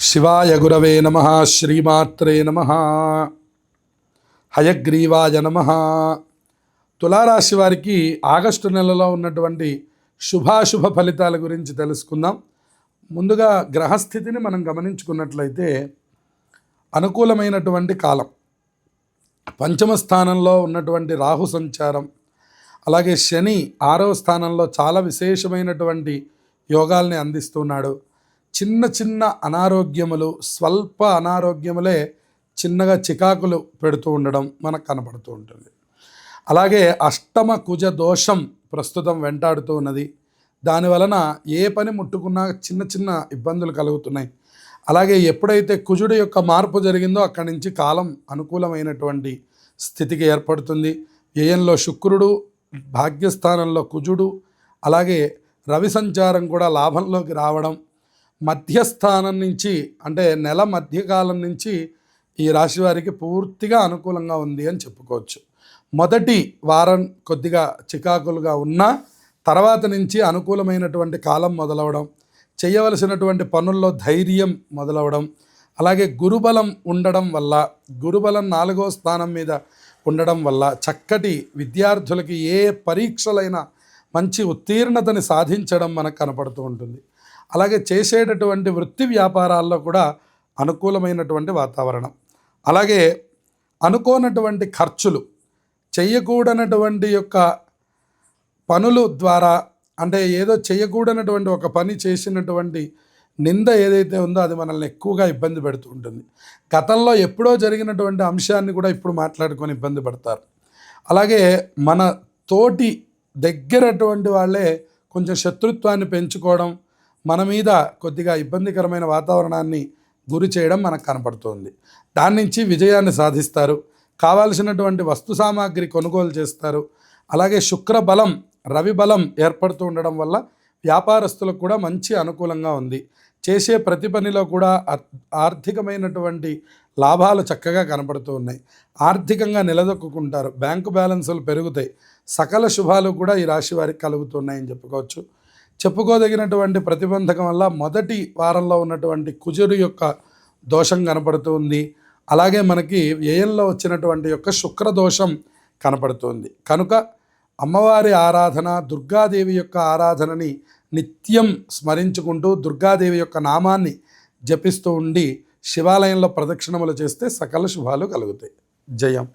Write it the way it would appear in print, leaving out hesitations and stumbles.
శివాయ గురవే నమః. శ్రీమాత్రే నమః. హయగ్రీవాయ నమః. తులారాశి వారికి ఆగస్టు నెలలో ఉన్నటువంటి శుభాశుభ ఫలితాల గురించి తెలుసుకుందాం. ముందుగా గ్రహస్థితిని మనం గమనించుకున్నట్లయితే అనుకూలమైనటువంటి కాలం, పంచమ స్థానంలో ఉన్నటువంటి రాహు సంచారం, అలాగే శని 6వ స్థానంలో చాలా విశేషమైనటువంటి యోగాల్ని అందిస్తున్నాడు. చిన్న చిన్న అనారోగ్యములు, స్వల్ప అనారోగ్యములే చిన్నగా చికాకులు పెడుతూ ఉండడం మనకు కనపడుతూ ఉంటుంది. అలాగే అష్టమ కుజ దోషం ప్రస్తుతం వెంటాడుతూ ఉన్నది. దానివలన ఏ పని ముట్టుకున్నా చిన్న చిన్న ఇబ్బందులు కలుగుతున్నాయి. అలాగే ఎప్పుడైతే కుజుడు యొక్క మార్పు జరిగిందో అక్కడి నుంచి కాలం అనుకూలమైనటువంటి స్థితికి ఏర్పడుతుంది. వ్యయంలో శుక్రుడు, భాగ్యస్థానంలో కుజుడు, అలాగే రవి సంచారం కూడా లాభంలోకి రావడం, మధ్యస్థానం నుంచి అంటే నెల మధ్యకాలం నుంచి ఈ రాశి వారికి పూర్తిగా అనుకూలంగా ఉంది అని చెప్పుకోవచ్చు. మొదటి వారం కొద్దిగా చికాకులుగా ఉన్నా తర్వాత నుంచి అనుకూలమైనటువంటి కాలం మొదలవడం, చేయవలసినటువంటి పనుల్లో ధైర్యం మొదలవడం, అలాగే గురుబలం ఉండడం వల్ల, గురుబలం 4వ స్థానం మీద ఉండడం వల్ల చక్కటి విద్యార్థులకి ఏ పరీక్షలైనా మంచి ఉత్తీర్ణతని సాధించడం మనకు కనపడుతూ ఉంటుంది. అలాగే చేసేటటువంటి వృత్తి వ్యాపారాల్లో కూడా అనుకూలమైనటువంటి వాతావరణం. అలాగే అనుకోనటువంటి ఖర్చులు, చేయకూడనటువంటి యొక్క పనులు ద్వారా, అంటే ఏదో చేయకూడనటువంటి ఒక పని చేసినటువంటి నింద ఏదైతే ఉందో అది మనల్ని ఎక్కువగా ఇబ్బంది పెడుతూ ఉంటుంది. గతంలో ఎప్పుడో జరిగినటువంటి అంశాన్ని కూడా ఇప్పుడు మాట్లాడుకొని ఇబ్బంది పడతారు. అలాగే మన తోటి దగ్గరటువంటి వాళ్ళే కొంచెం శత్రుత్వాన్ని పెంచుకోవడం, మన మీద కొద్దిగా ఇబ్బందికరమైన వాతావరణాన్ని గురి చేయడం మనకు కనపడుతుంది. దాని నుంచి విజయాన్ని సాధిస్తారు. కావాల్సినటువంటి వస్తు సామాగ్రి కొనుగోలు చేస్తారు. అలాగే శుక్ర బలం, రవి బలం ఏర్పడుతూ ఉండడం వల్ల వ్యాపారస్తులకు కూడా మంచి అనుకూలంగా ఉంది. చేసే ప్రతి పనిలో కూడా ఆర్థికమైనటువంటి లాభాలు చక్కగా కనపడుతూ ఉన్నాయి. ఆర్థికంగా నిలదొక్కుంటారు. బ్యాంకు బ్యాలెన్సులు పెరుగుతాయి. సకల శుభాలు కూడా ఈ రాశి వారికి కలుగుతున్నాయని చెప్పుకోవచ్చు. చెప్పుకోదగినటువంటి ప్రతిబంధకం వల్ల మొదటి వారంలో ఉన్నటువంటి కుజుడు యొక్క దోషం కనపడుతుంది. అలాగే మనకి వ్యయంలో వచ్చినటువంటి యొక్క శుక్రదోషం కనపడుతుంది. కనుక అమ్మవారి ఆరాధన, దుర్గాదేవి యొక్క ఆరాధనని నిత్యం స్మరించుకుంటూ దుర్గాదేవి యొక్క నామాన్ని జపిస్తూ ఉండి శివాలయంలో ప్రదక్షిణములు చేస్తే సకల శుభాలు కలుగుతాయి. జయం.